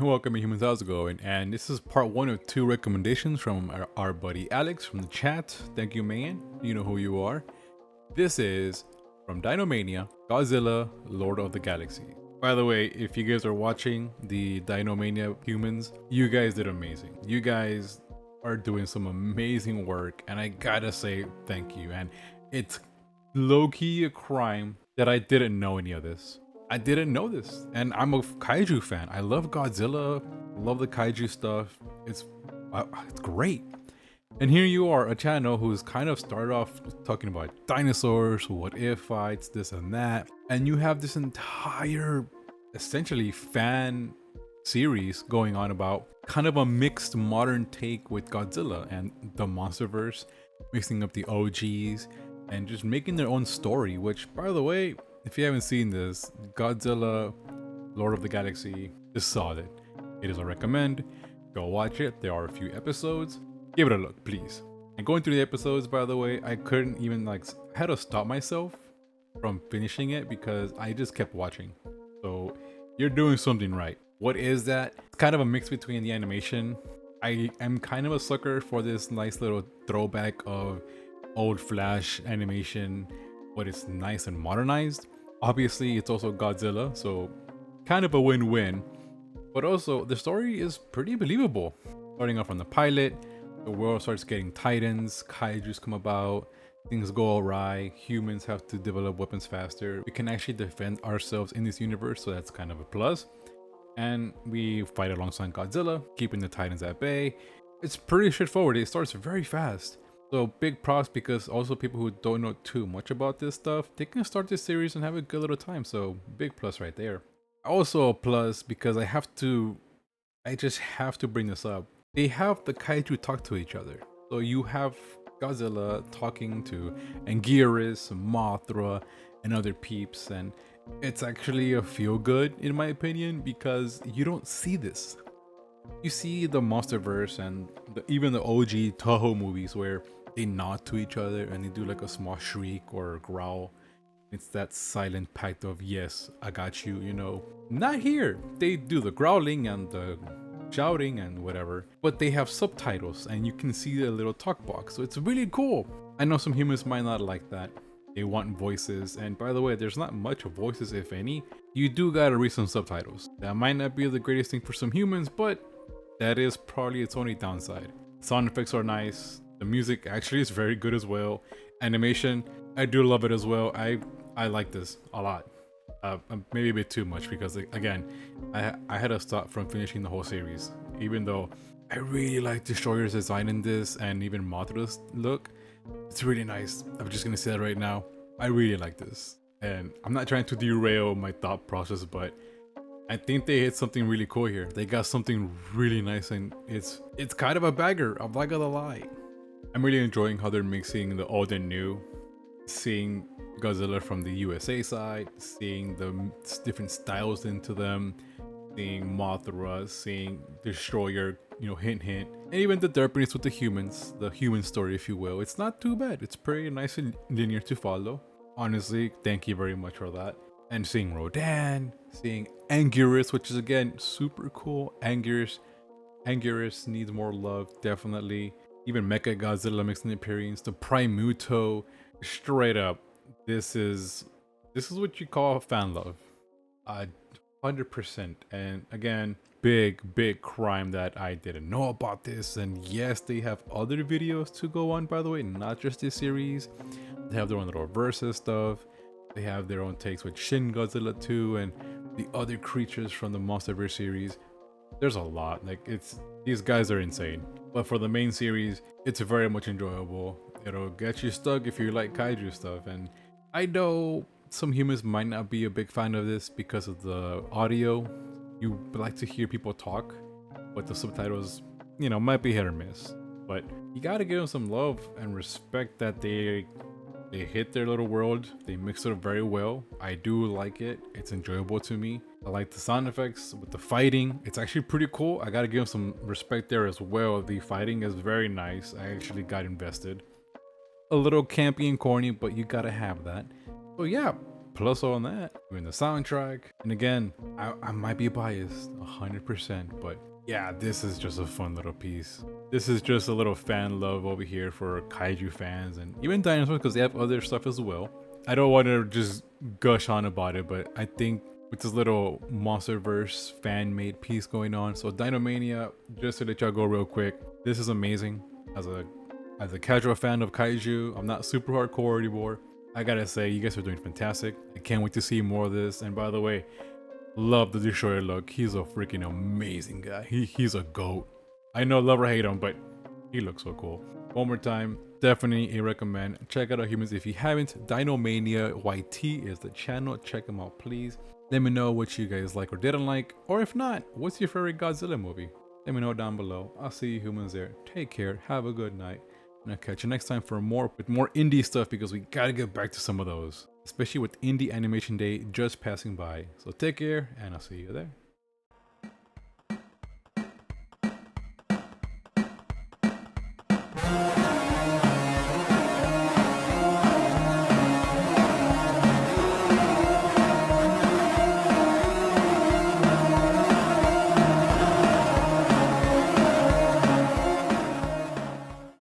Welcome, humans. How's it going? And this is part one of two recommendations from our buddy Alex from the chat. Thank you, man. You know who you are. This is from Dinomania, Godzilla, Lord of the Galaxy. By the way, if you guys are watching the Dinomania humans, you guys did amazing. You guys are doing some amazing work, and I gotta say thank you. And it's low-key a crime that I didn't know any of this. I didn't know this, and I'm a kaiju fan. I love Godzilla, love the kaiju stuff. It's great. And here you are, a channel who's kind of started off talking about dinosaurs, what if fights, this and that, and you have this entire, essentially, fan series going on about kind of a mixed modern take with Godzilla and the MonsterVerse, mixing up the OGs and just making their own story. Which, by the way, if you haven't seen this, Godzilla Lord of the Galaxy is solid. It is a recommend. Go watch it. There are a few episodes. Give it a look, please. And going through the episodes, by the way, I couldn't even I had to stop myself from finishing it because I just kept watching. So you're doing something right. What is that? It's kind of a mix between the animation. I am kind of a sucker for this nice little throwback of old Flash animation, but it's nice and modernized. Obviously, it's also Godzilla, so kind of a win-win. But also, the story is pretty believable. Starting off from the pilot, the world starts getting titans, kaijus come about, things go awry, humans have to develop weapons faster. We can actually defend ourselves in this universe, so that's kind of a plus. And we fight alongside Godzilla, keeping the titans at bay. It's pretty straightforward. It starts very fast. So big props, because also people who don't know too much about this stuff, they can start this series and have a good little time. So big plus right there. Also a plus because I just have to bring this up. They have the kaiju talk to each other. So you have Godzilla talking to Anguirus, Mothra, and other peeps, and it's actually a feel good in my opinion because you don't see this. You see the MonsterVerse and even the OG Toho movies where they nod to each other and they do like a small shriek or a growl. It's that silent pact of yes, I got you, you know. Not here. They do the growling and the shouting and whatever, but they have subtitles and you can see the little talk box. So it's really cool. I know some humans might not like that. They want voices, and by the way, there's not much of voices, if any. You do gotta read some subtitles. That might not be the greatest thing for some humans, but that is probably its only downside. Sound effects are nice. The music actually is very good as well. Animation, I do love it as well. I like this a lot. Maybe a bit too much because again, I had to stop from finishing the whole series. Even though I really like Destroyer's design in this and even Mothra's look. It's really nice. I'm just gonna say that right now. I really like this. And I'm not trying to derail my thought process, but I think they hit something really cool here. They got something really nice, and it's kind of a bagger. I'm not gonna lie. I'm really enjoying how they're mixing the old and new. Seeing Godzilla from the USA side, seeing the different styles into them, seeing Mothra, seeing Destroyer, you know, hint hint, and even the derpiness with the human story, if you will. It's not too bad. It's pretty nice and linear to follow. Honestly, thank you very much for that. And seeing Rodan, seeing Anguirus, which is again super cool. Anguirus needs more love, definitely. Even Mecha Godzilla makes an appearance. The Primuto, straight up, this is what you call fan love. 100%. And again, big crime that I didn't know about this. And yes, they have other videos to go on, by the way, not just this series. They have their own little versus stuff. They have their own takes with Shin Godzilla 2 and the other creatures from the MonsterVerse series. There's a lot. Like, these guys are insane. But for the main series, it's very much enjoyable. It'll get you stuck if you like kaiju stuff. And I know some humans might not be a big fan of this because of the audio. You like to hear people talk, but the subtitles, you know, might be hit or miss. But you gotta give them some love and respect that they hit their little world. They mix it up very well. I do like it. It's enjoyable to me. I like the sound effects with the fighting. It's actually pretty cool. I gotta give them some respect there as well. The fighting is very nice. I actually got invested. A little campy and corny, but you gotta have that. So yeah, plus on that. Even the soundtrack. And again, I might be biased 100%, but yeah, this is just a fun little piece. This is just a little fan love over here for kaiju fans and even dinosaurs because they have other stuff as well. I don't want to just gush on about it, but I think with this little Monsterverse fan-made piece going on. So Dinomania, just to let y'all go real quick, this is amazing. As a casual fan of kaiju, I'm not super hardcore anymore. I gotta say, you guys are doing fantastic. I can't wait to see more of this. And by the way, love the Destroyer look. He's a freaking amazing guy. He's a goat. I know love or hate him, but he looks so cool. One more time, definitely a recommend. Check out our humans if you haven't. Dinomania YT is the channel. Check them out, please. Let me know what you guys like or didn't like. Or if not, what's your favorite Godzilla movie? Let me know down below. I'll see you humans there. Take care. Have a good night. And I'll catch you next time for more indie stuff because we gotta get back to some of those. Especially with Indie Animation Day just passing by. So take care and I'll see you there.